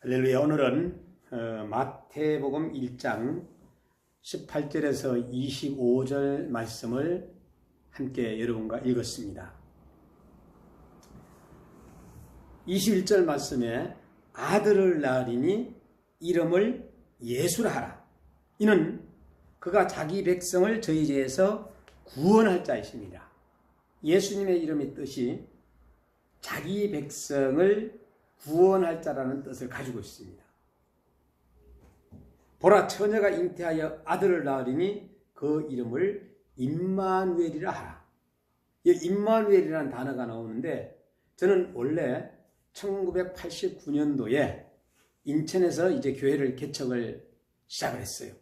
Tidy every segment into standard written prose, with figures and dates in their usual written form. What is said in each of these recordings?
할렐루야. 오늘은 마태복음 1장 18절에서 25절 말씀을 함께 여러분과 읽었습니다. 21절 말씀에 아들을 낳으리니 이름을 예수라 하라. 이는 그가 자기 백성을 저희 죄에서 구원할 자이십니다. 예수님의 이름의 뜻이 자기 백성을 구원할 자라는 뜻을 가지고 있습니다. 보라, 처녀가 잉태하여 아들을 낳으리니 그 이름을 임마누엘이라 하라. 이 임마누엘이라는 단어가 나오는데, 저는 원래 1989년도에 인천에서 이제 교회를 개척을 시작을 했어요.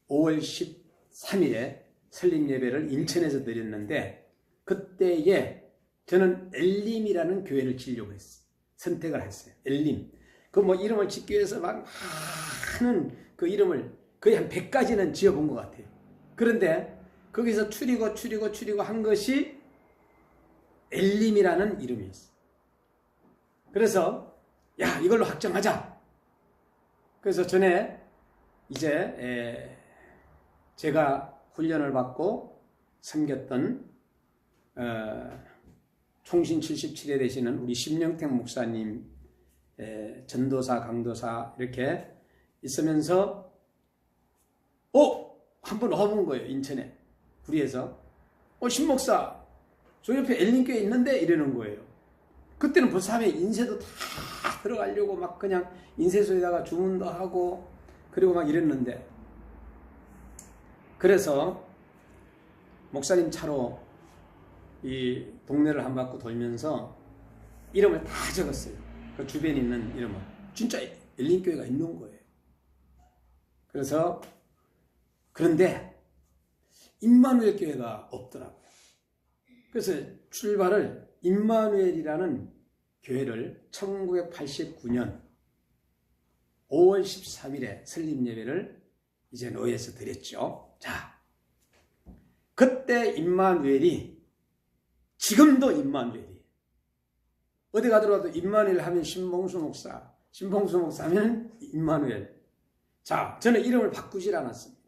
5월 13일에 설립 예배를 인천에서 드렸는데, 그때에 저는 엘림이라는 교회를 지으려고 했어요. 선택을 했어요. 엘림. 그 이름을 짓기 위해서 막 많은 그 이름을 거의 한 100가지는 지어본 것 같아요. 그런데 거기서 추리고 한 것이 엘림이라는 이름이었어요. 그래서 이걸로 확정하자. 그래서 전에 이제 제가 훈련을 받고 섬겼던 총신 77회 되시는 우리 심령택 목사님, 전도사, 강도사 이렇게 있으면서 한번 와본 거예요. 인천에 구리에서 신목사 저 옆에 엘림교회 있는데 이러는 거예요. 그때는 벌써 하면 인쇄도 다 들어가려고 막 그냥 인쇄소에다가 주문도 하고 그리고 막 이랬는데, 그래서 목사님 차로 이 동네를 한 바퀴 돌면서 이름을 다 적었어요. 그 주변에 있는 이름을. 진짜 엘림교회가 있는 거예요. 그런데 임마누엘 교회가 없더라고요. 그래서 출발을 임마누엘이라는 교회를 1989년 5월 13일에 설립 예배를 이제 노예에서 드렸죠. 자, 그때 임마누엘이 지금도 임마누엘이에요. 어디 가더라도 임마누엘 하면 신봉수 목사, 신봉수 목사 하면 임마누엘. 자, 저는 이름을 바꾸질 않았습니다.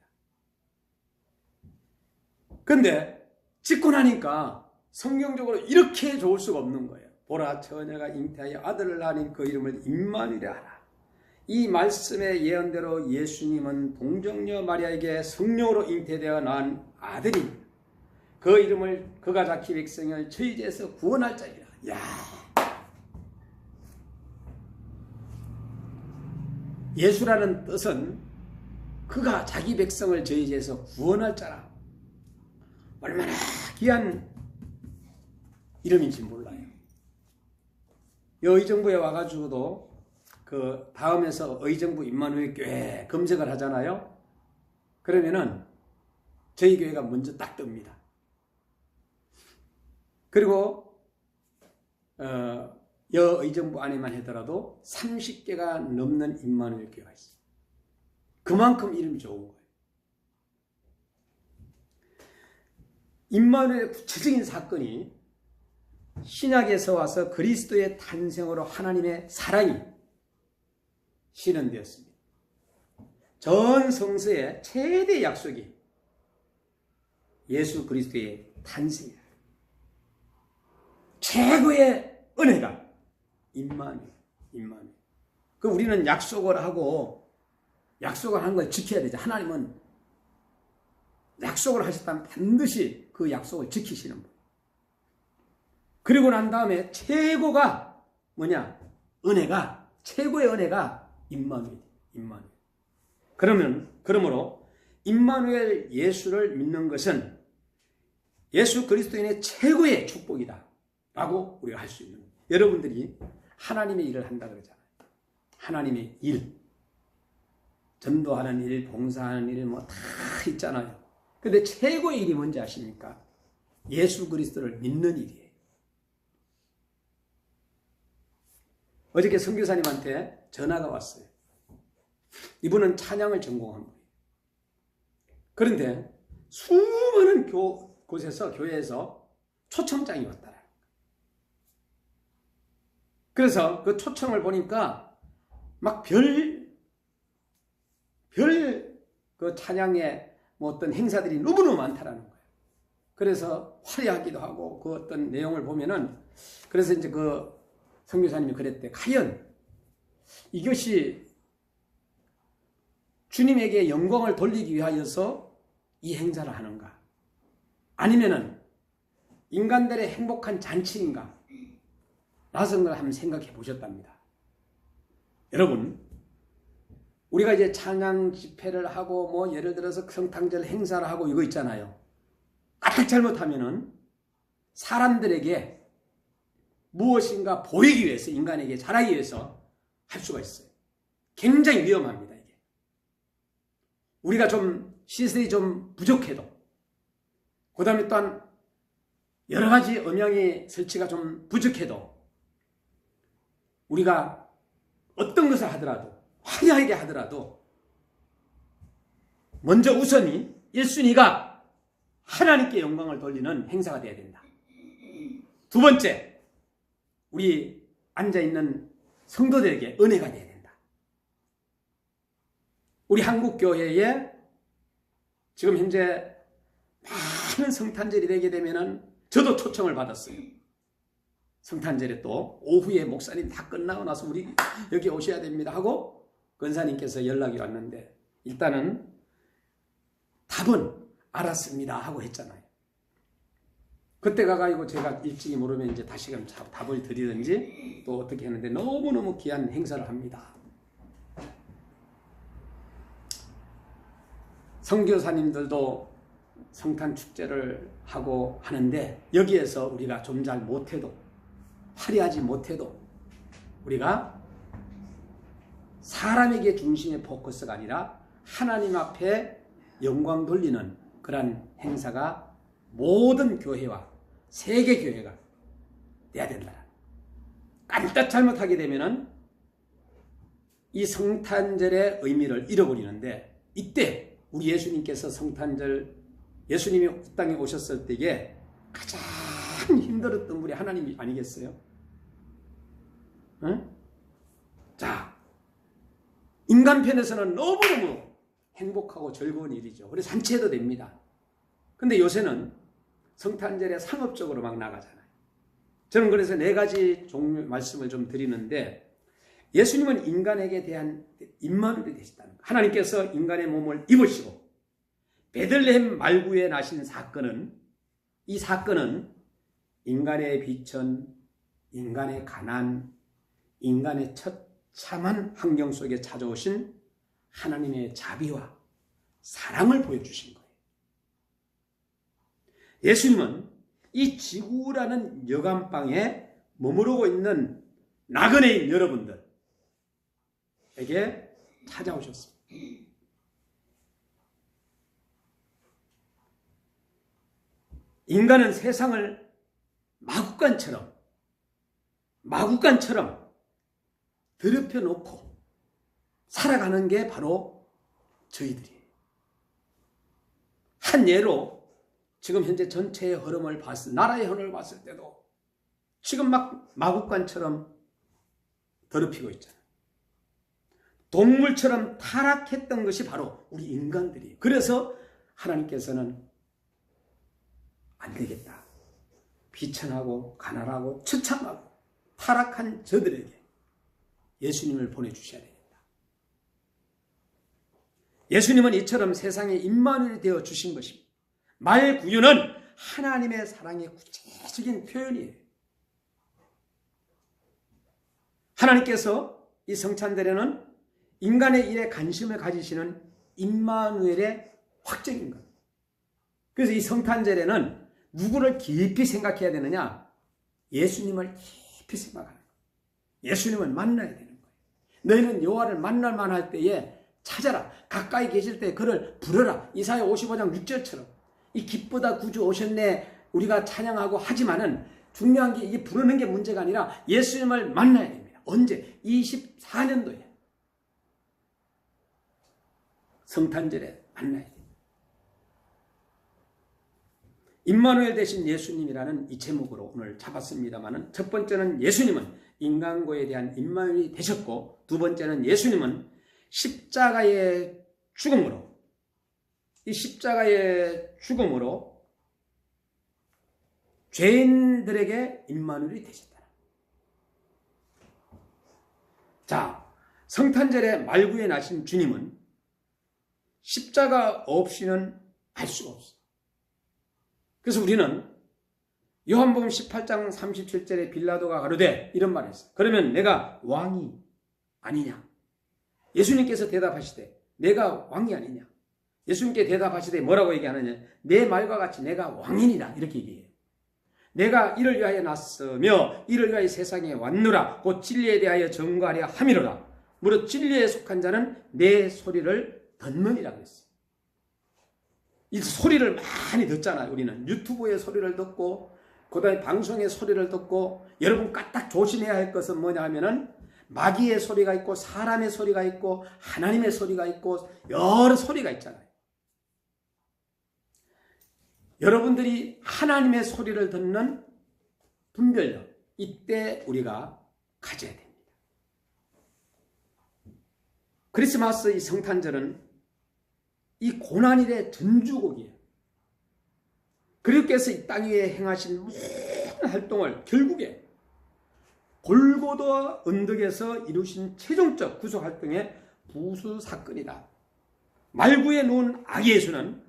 근데 짓고 나니까 성경적으로 이렇게 좋을 수가 없는 거예요. 보라, 처녀가 잉태하여 아들을 낳으니 그 이름을 임마누엘이라 하라. 이 말씀의 예언대로 예수님은 동정녀 마리아에게 성령으로 잉태되어 낳은 아들입니다. 그 이름을 그가 자기 백성을 저희 죄에서 구원할 자이라. 예수라는 뜻은 그가 자기 백성을 저희 죄에서 구원할 자라. 얼마나 귀한 이름인지 몰라요. 의정부에 와가지고도 그 다음에서 의정부 임마누엘 교회 검색을 하잖아요. 그러면은 저희 교회가 먼저 딱 뜹니다. 그리고 여의정부 안에만 하더라도 30개가 넘는 임마누엘 교회가 있어요. 그만큼 이름이 좋은 거예요. 임마누엘의 구체적인 사건이 신약에서 와서 그리스도의 탄생으로 하나님의 사랑이 실현되었습니다. 전 성서의 최대 약속이 예수 그리스도의 탄생이에요. 최고의 은혜가 임마누엘. 그 우리는 약속을 한 걸 지켜야 되죠. 하나님은 약속을 하셨다면 반드시 그 약속을 지키시는 분. 그리고 난 다음에 최고가 뭐냐? 최고의 은혜가 임마누엘. 그러므로 임마누엘 예수를 믿는 것은 예수 그리스도인의 최고의 축복이다 라고 우리가 할 수 있는 거예요. 여러분들이 하나님의 일을 한다 그러잖아요. 하나님의 일, 전도하는 일, 봉사하는 일 다 있잖아요. 근데 최고의 일이 뭔지 아십니까? 예수 그리스도를 믿는 일이에요. 어저께 선교사님한테 전화가 왔어요. 이분은 찬양을 전공한 분이에요. 그런데 수많은 교회에서 초청장이 왔다. 그래서 그 초청을 보니까 막 그 찬양의 뭐 어떤 행사들이 너무너무 많다라는 거예요. 그래서 화려하기도 하고 그 어떤 내용을 보면은 그래서 이제 그 선교사님이 그랬대. 과연 이것이 주님에게 영광을 돌리기 위하여서 이 행사를 하는가? 아니면은 인간들의 행복한 잔치인가? 라는 걸 한번 생각해 보셨답니다. 여러분, 우리가 이제 찬양 집회를 하고 뭐 예를 들어서 성탄절 행사를 하고 이거 있잖아요. 까딱 잘못하면은 사람들에게 무엇인가 보이기 위해서, 인간에게 잘하기 위해서 할 수가 있어요. 굉장히 위험합니다, 이게. 우리가 좀 시설이 좀 부족해도, 그 다음에 또한 여러 가지 음향의 설치가 좀 부족해도, 우리가 어떤 것을 하더라도, 화려하게 하더라도, 먼저 우선이 1순위가 하나님께 영광을 돌리는 행사가 되어야 된다. 두 번째, 우리 앉아있는 성도들에게 은혜가 되어야 된다. 우리 한국교회에 지금 현재 많은 성탄절이 되게 되면은 저도 초청을 받았어요. 성탄절에 또 오후에 목사님 다 끝나고 나서 우리 여기 오셔야 됩니다 하고 권사님께서 연락이 왔는데 일단은 답은 알았습니다 하고 했잖아요. 그때 가가지고 제가 일찍이 모르면 이제 다시금 답을 드리든지 또 어떻게 했는데 너무너무 귀한 행사를 합니다. 선교사님들도 성탄 축제를 하고 하는데 여기에서 우리가 좀 잘 못해도 화려하지 못해도 우리가 사람에게 중심의 포커스가 아니라 하나님 앞에 영광 돌리는 그런 행사가 모든 교회와 세계 교회가 돼야 된다. 깜짝 잘못하게 되면은 이 성탄절의 의미를 잃어버리는데 이때 우리 예수님께서 성탄절 예수님이 이 땅에 오셨을 때에 가장 힘들었던 분이 하나님이 아니겠어요? 응? 자, 인간편에서는 너무너무 행복하고 즐거운 일이죠. 그래서 잔치해도 됩니다. 근데 요새는 성탄절에 상업적으로 막 나가잖아요. 저는 그래서 4가지 종류 말씀을 좀 드리는데 예수님은 인간에게 대한 임마누엘이 되셨다는 거예요. 하나님께서 인간의 몸을 입으시고 베들레헴 말구에 나신 사건은 이 사건은 인간의 비천, 인간의 가난, 인간의 처참한 환경 속에 찾아오신 하나님의 자비와 사랑을 보여주신 거예요. 예수님은 이 지구라는 여간방에 머무르고 있는 나그네인 여러분들에게 찾아오셨습니다. 인간은 세상을 마구간처럼 더럽혀 놓고 살아가는 게 바로 저희들이에요. 한 예로 지금 현재 전체의 흐름을 나라의 흐름을 봤을 때도 지금 막 마구간처럼 더럽히고 있잖아요. 동물처럼 타락했던 것이 바로 우리 인간들이에요. 그래서 하나님께서는 안 되겠다. 비천하고 가난하고 처참하고 타락한 저들에게 예수님을 보내주셔야 되겠다. 예수님은 이처럼 세상에 임마누엘이 되어 주신 것입니다. 말구유는 하나님의 사랑의 구체적인 표현이에요. 하나님께서 이 성찬절에는 인간의 일에 관심을 가지시는 임마누엘의 확정인 것. 그래서 이 성탄절에는 누구를 깊이 생각해야 되느냐? 예수님을 깊이 생각하는 거예요. 예수님을 만나야 되는 거예요. 너희는 여호와를 만날 만할 때에 찾아라. 가까이 계실 때 그를 부르라. 이사야 55장 6절처럼 이 기쁘다 구주 오셨네 우리가 찬양하고 하지만은 중요한 게 이게 부르는 게 문제가 아니라 예수님을 만나야 됩니다. 언제? 24년도에 성탄절에 만나야 됩니다. 임마누엘 대신 예수님이라는 이 제목으로 오늘 잡았습니다만은 첫 번째는 예수님은 인간고에 대한 임마누엘이 되셨고, 두 번째는 예수님은 십자가의 죽음으로, 이 십자가의 죽음으로 죄인들에게 임마누엘이 되셨다. 자, 성탄절에 말구에 나신 주님은 십자가 없이는 알 수가 없어요. 그래서 우리는 요한복음 18장 37절에 빌라도가 가로되 이런 말을 했어요. 그러면 내가 왕이 아니냐? 예수님께서 대답하시되 내가 왕이 아니냐? 예수님께 대답하시되 뭐라고 얘기하느냐? 내 말과 같이 내가 왕이니라 이렇게 얘기해요. 내가 이를 위하여 났으며 이를 위하여 세상에 왔노라. 곧 진리에 대하여 전거하려 함이로라. 무릇 진리에 속한 자는 내 소리를 듣느니라 그랬어요. 이 소리를 많이 듣잖아요. 우리는 유튜브의 소리를 듣고 그 다음에 방송의 소리를 듣고, 여러분 까딱 조심해야 할 것은 뭐냐 하면은 마귀의 소리가 있고 사람의 소리가 있고 하나님의 소리가 있고 여러 소리가 있잖아요. 여러분들이 하나님의 소리를 듣는 분별력, 이때 우리가 가져야 됩니다. 크리스마스 이 성탄절은 이 고난일의 전주곡이에요. 그리스도께서 이 땅 위에 행하신 모든 활동을 결국에 골고다 언덕에서 이루신 최종적 구속 활동의 부수 사건이다. 말구에 누운 아기 예수는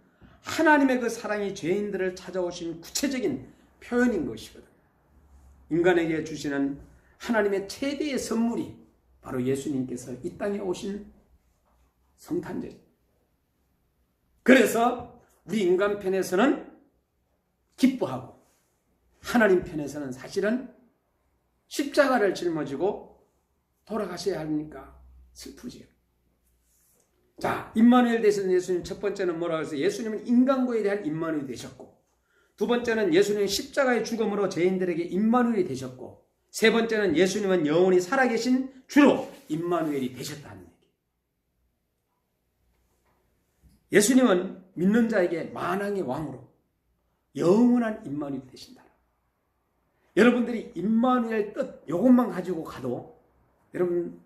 하나님의 그 사랑이 죄인들을 찾아오신 구체적인 표현인 것이거든요. 인간에게 주시는 하나님의 최대의 선물이 바로 예수님께서 이 땅에 오신 성탄절입니다. 그래서 우리 인간 편에서는 기뻐하고 하나님 편에서는 사실은 십자가를 짊어지고 돌아가셔야 하니까 슬프지요. 자, 임마누엘 되신 예수님, 첫 번째는 뭐라고 해서 예수님은 인간고에 대한 임마누엘이 되셨고, 두 번째는 예수님은 십자가의 죽음으로 죄인들에게 임마누엘이 되셨고, 세 번째는 예수님은 영원히 살아계신 주로 임마누엘이 되셨다는 얘기. 예수님은 믿는 자에게 만왕의 왕으로 영원한 임마누엘이 되신다. 여러분들이 임마누엘 뜻 이것만 가지고 가도, 여러분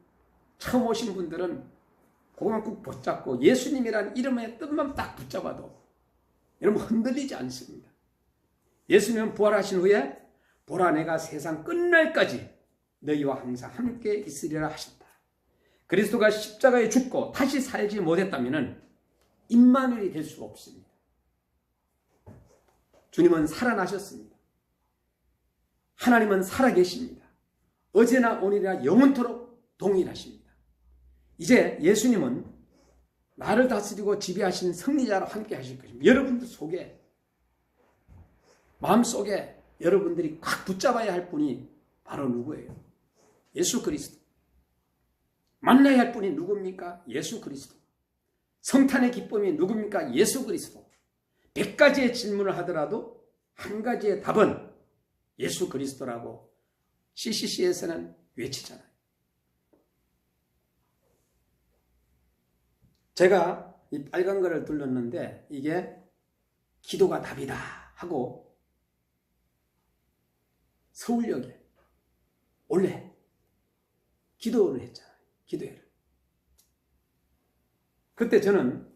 처음 오신 분들은 그것만 꼭 붙잡고 예수님이라는 이름의 뜻만 딱 붙잡아도 여러분 흔들리지 않습니다. 예수님은 부활하신 후에 보라 내가 세상 끝날까지 너희와 항상 함께 있으리라 하셨다. 그리스도가 십자가에 죽고 다시 살지 못했다면 임마누엘이 될 수가 없습니다. 주님은 살아나셨습니다. 하나님은 살아계십니다. 어제나 오늘이나 영원토록 동일하십니다. 이제 예수님은 나를 다스리고 지배하신 승리자로 함께 하실 것입니다. 여러분들 속에, 마음속에 여러분들이 꽉 붙잡아야 할 분이 바로 누구예요? 예수 그리스도. 만나야 할 분이 누굽니까? 예수 그리스도. 성탄의 기쁨이 누굽니까? 예수 그리스도. 100가지의 질문을 하더라도 한 가지의 답은 예수 그리스도라고 CCC에서는 외치잖아요. 제가 이 빨간 거를 둘렀는데 이게 기도가 답이다 하고 서울역에 원래 기도를 했잖아요. 기도회를. 그때 저는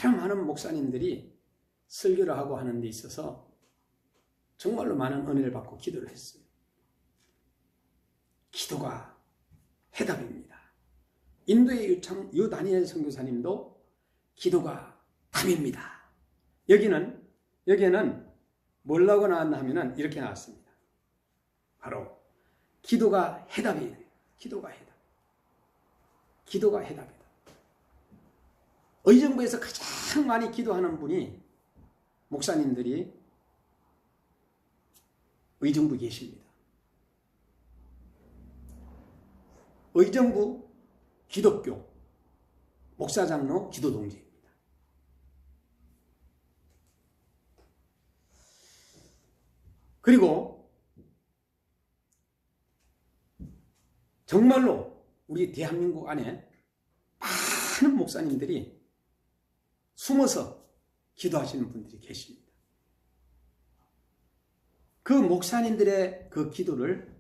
여러 많은 목사님들이 설교를 하고 하는 데 있어서 정말로 많은 은혜를 받고 기도를 했어요. 기도가 해답입니다. 인도의 유다니엘 선교사님도 기도가 답입니다. 여기에는 뭐라고 나왔나 하면은 이렇게 나왔습니다. 바로 기도가 해답이에요. 기도가 해답. 기도가 해답이다. 의정부에서 가장 많이 기도하는 분이 목사님들이 의정부 계십니다. 의정부 기독교 목사장로 기도동지입니다. 그리고 정말로 우리 대한민국 안에 많은 목사님들이 숨어서 기도하시는 분들이 계십니다. 그 목사님들의 그 기도를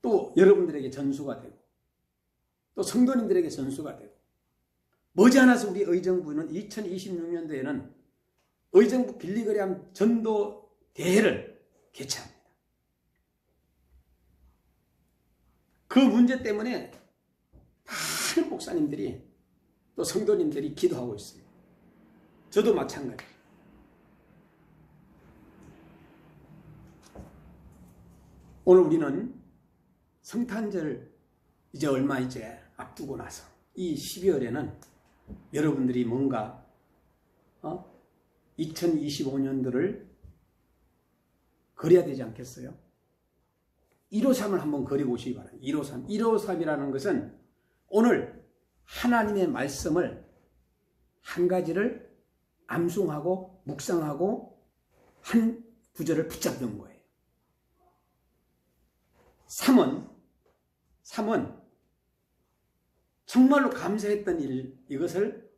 또 여러분들에게 전수가 되고 또 성도님들에게 전수가 되고 머지않아서 우리 의정부는 2026년도에는 의정부 빌리그레암 전도 대회를 개최합니다. 그 문제 때문에 많은 목사님들이 또 성도님들이 기도하고 있습니다. 저도 마찬가지. 오늘 우리는 성탄절 이제 얼마 이제 앞두고 나서 이 12월에는 여러분들이 뭔가 2025년도를 그려야 되지 않겠어요? 153을 한번 그려보시기 바랍니다. 153. 153이라는 것은 오늘 하나님의 말씀을 한 가지를 암송하고 묵상하고 한 구절을 붙잡는 거예요. 3은 정말로 감사했던 일, 이것을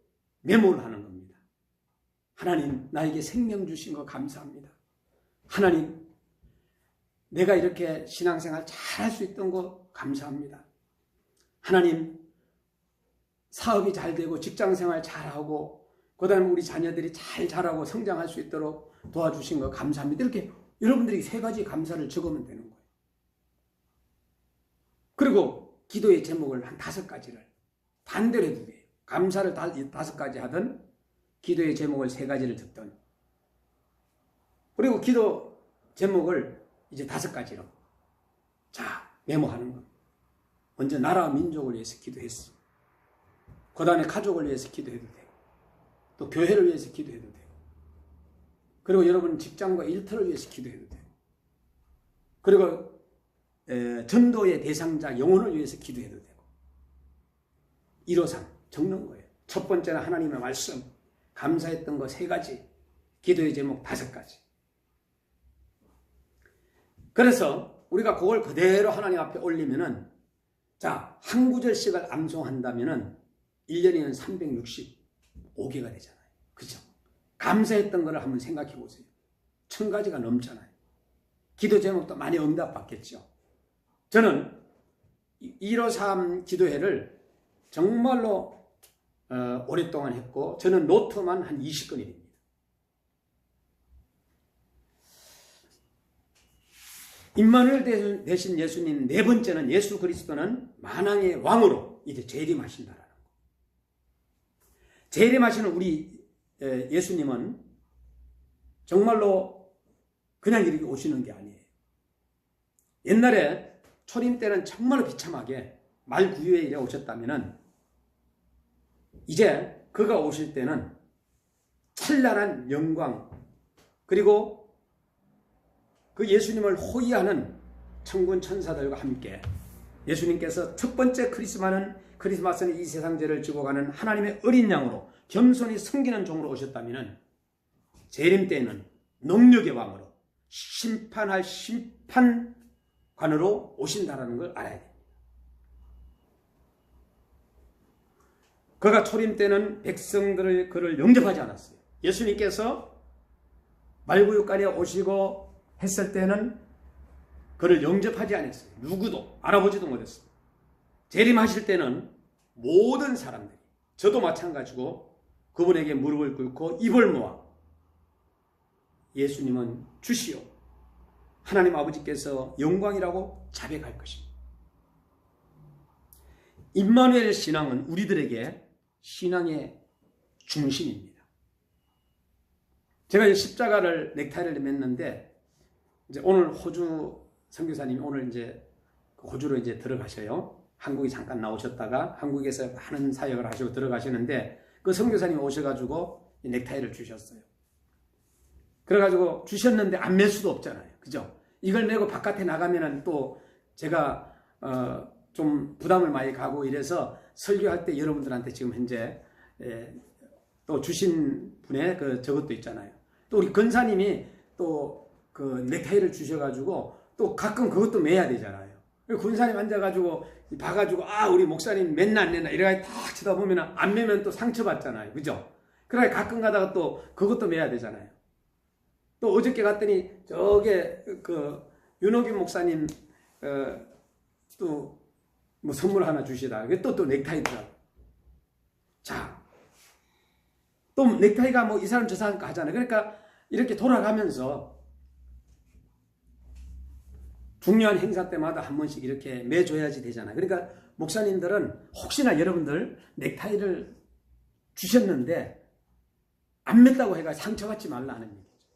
메모를 하는 겁니다. 하나님, 나에게 생명 주신 거 감사합니다. 하나님, 내가 이렇게 신앙생활 잘 할 수 있던 거 감사합니다. 하나님, 사업이 잘 되고 직장생활 잘하고 그 다음에 우리 자녀들이 잘 자라고 성장할 수 있도록 도와주신 거 감사합니다. 이렇게 여러분들이 3가지 감사를 적으면 되는 거예요. 그리고 기도의 제목을 한 5가지를 반대로 해도 돼요. 감사를 5가지 하든 기도의 제목을 3가지를 적든 그리고 기도 제목을 이제 5가지로 자 메모하는 겁니다. 먼저 나라와 민족을 위해서 기도했어. 그 다음에 가족을 위해서 기도해도 되고 또 교회를 위해서 기도해도 되고 그리고 여러분 직장과 일터를 위해서 기도해도 되고 그리고 전도의 대상자 영혼을 위해서 기도해도 되고 153 적는 거예요. 첫 번째는 하나님의 말씀 감사했던 거 3가지 기도의 제목 5가지. 그래서 우리가 그걸 그대로 하나님 앞에 올리면은 자, 한 구절씩을 암송한다면은 1년이면 365개가 되잖아요. 그죠? 감사했던 거를 한번 생각해 보세요. 1000가지가 넘잖아요. 기도 제목도 많이 응답받겠죠. 저는 153 기도회를 정말로 오랫동안 했고 저는 노트만 한 20건이 됩니다. 임마누엘 대신 예수님 4번째는 예수 그리스도는 만왕의 왕으로 이제 재림하신다라는 거. 재림하시는 우리 예수님은 정말로 그냥 이렇게 오시는 게 아니에요. 옛날에 초림 때는 정말로 비참하게 말구유의 일에 오셨다면은 이제 그가 오실 때는 찬란한 영광 그리고 그 예수님을 호위하는 천군 천사들과 함께 예수님께서 첫 번째 크리스마스는 이 세상 죄를 지고 가는 하나님의 어린 양으로 겸손히 섬기는 종으로 오셨다면 재림 때에는 능력의 왕으로 심판할 심판관으로 오신다는 걸 알아야 됩니다. 그가 초림 때는 백성들을 그를 영접하지 않았어요. 예수님께서 말구유가에 오시고 했을 때는 그를 영접하지 않았어요. 누구도 알아보지도 못했어요. 재림하실 때는 모든 사람들이 저도 마찬가지고 그분에게 무릎을 꿇고 입을 모아 예수님은 주시오. 하나님 아버지께서 영광이라고 자백할 것입니다. 임마누엘 신앙은 우리들에게 신앙의 중심입니다. 제가 십자가를 넥타이를 맸는데 이제 오늘 호주 선교사님이 오늘 이제 호주로 이제 들어가셔요. 한국에 잠깐 나오셨다가 한국에서 많은 사역을 하시고 들어가시는데 그 선교사님이 오셔가지고 넥타이를 주셨어요. 그래가지고 주셨는데 안 맬 수도 없잖아요. 그죠? 이걸 메고 바깥에 나가면은 또 제가 좀 부담을 많이 가고 이래서 설교할 때 여러분들한테 지금 현재 또 주신 분의 그 저것도 있잖아요. 또 우리 근사님이 또 그 넥타이를 주셔가지고 또 가끔 그것도 매야 되잖아요. 군사님 앉아가지고 봐가지고 아 우리 목사님 맸나 안 맸나 이래가지고 탁 쳐다보면 안 매면 또 상처받잖아요. 그죠? 그래 가끔 가다가 또 그것도 매야 되잖아요. 또 어저께 갔더니 저게 그 윤호균 목사님 또 뭐 선물 하나 주시다. 또 넥타이더라고. 자, 또 넥타이가 뭐 이 사람 저 사람 하잖아요. 그러니까 이렇게 돌아가면서 중요한 행사 때마다 한 번씩 이렇게 매줘야지 되잖아요. 그러니까 목사님들은 혹시나 여러분들 넥타이를 주셨는데 안 맸다고 해가 상처받지 말라는 얘기죠.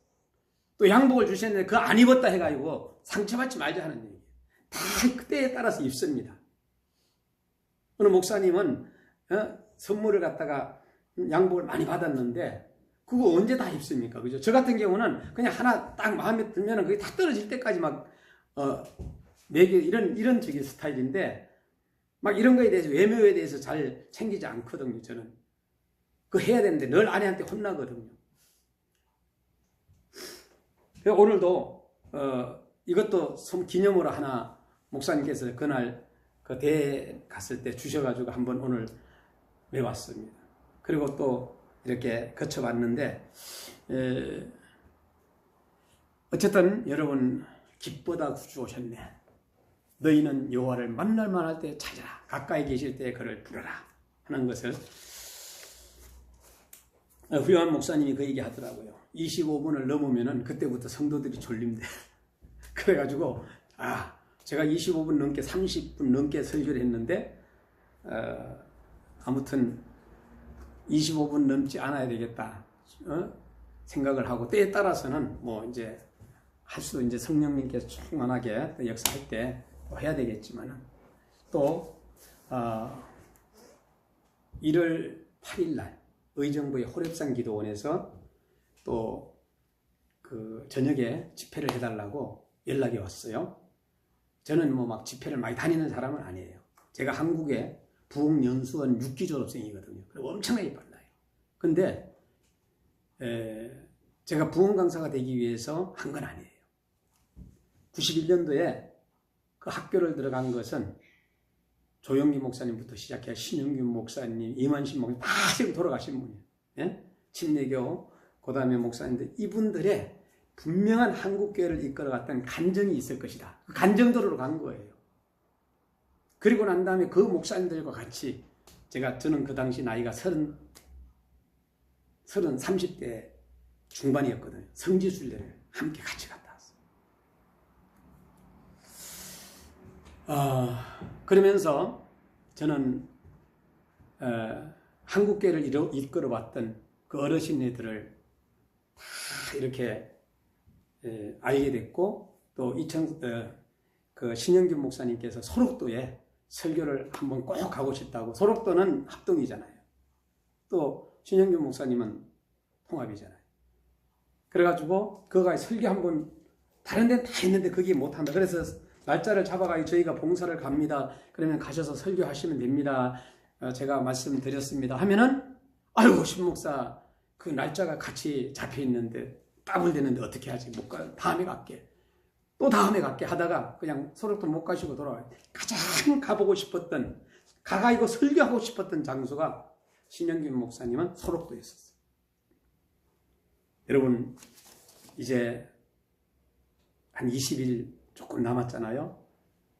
또 양복을 주셨는데 그거 안 입었다 해가지고 상처받지 말자 하는 얘기예요. 다 그때에 따라서 입습니다. 어느 목사님은 선물을 갖다가 양복을 많이 받았는데 그거 언제 다 입습니까? 그죠? 저 같은 경우는 그냥 하나 딱 마음에 들면은 그게 다 떨어질 때까지 막 매개 이런 저기 스타일인데 막 이런 거에 대해서 외모에 대해서 잘 챙기지 않거든요. 저는 그거 해야 되는데 늘 아내한테 혼나거든요. 그래서 오늘도 이것도 기념으로 하나 목사님께서 그날 그 대회 갔을 때 주셔가지고 한번 오늘 매왔습니다. 그리고 또 이렇게 거쳐봤는데 어쨌든 여러분 기쁘다 구주 오셨네. 너희는 여호와를 만날 만할 때 찾아라. 가까이 계실 때 그를 부르라 하는 것을 훌륭한 목사님이 그 얘기 하더라고요. 25분을 넘으면은 그때부터 성도들이 졸린대. 그래가지고 제가 25분 넘게 30분 넘게 설교를 했는데 아무튼 25분 넘지 않아야 되겠다 생각을 하고 때에 따라서는 뭐 이제 할 수 이제 성령님께서 충만하게 역사할 때 또 해야 되겠지만은 또 1월 8일 날 의정부의 호렙산 기도원에서 또 그 저녁에 집회를 해달라고 연락이 왔어요. 저는 뭐 막 집회를 많이 다니는 사람은 아니에요. 제가 한국의 부흥연수원 6기 졸업생이거든요. 그리고 엄청나게 빨라요. 근데 제가 부흥 강사가 되기 위해서 한 건 아니에요. 91년도에 그 학교를 들어간 것은 조영기 목사님부터 시작해 신영균 목사님, 이만신 목사님 다 지금 돌아가신 분이에요. 예? 침례교, 그 다음에 목사님들 이분들의 분명한 한국교회를 이끌어갔던 간정이 있을 것이다. 그 간정도로 간 거예요. 그리고 난 다음에 그 목사님들과 같이 저는 그 당시 나이가 30대 중반이었거든요. 성지순례를 함께 같이 갔다 왔어요. 그러면서 저는 한국교회를 이끌어왔던 그 어르신네들을 다 이렇게 알게 됐고 또 그 신영균 목사님께서 소록도에 설교를 한번 꼭 가고 싶다고. 소록도는 합동이잖아요. 또 신영균 목사님은 통합이잖아요. 그래가지고 그가 설교 한번 다른 데는 다 했는데 거기에 못한다. 그래서 날짜를 잡아가지고 저희가 봉사를 갑니다. 그러면 가셔서 설교하시면 됩니다. 제가 말씀드렸습니다. 하면은 아이고 신목사 그 날짜가 같이 잡혀 있는데 따블대는데 어떻게 하지? 못 가. 다음에 갈게. 또 다음에 갈게 하다가 그냥 소록도 못 가시고 돌아와요. 가장 가보고 싶었던 가가지고 설교하고 싶었던 장소가 신영균 목사님은 소록도였었어요. 여러분 이제 한 20일 조금 남았잖아요.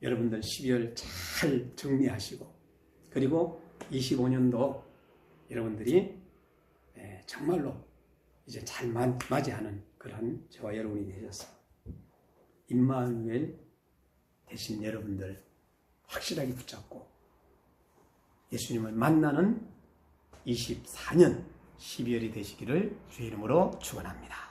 여러분들 12월 잘 정리하시고 그리고 25년도 여러분들이 정말로 이제 잘 맞이하는 그런 저와 여러분이 되셨어요. 임마누엘 대신 여러분들 확실하게 붙잡고 예수님을 만나는 24년 12월이 되시기를 주의 이름으로 축원합니다.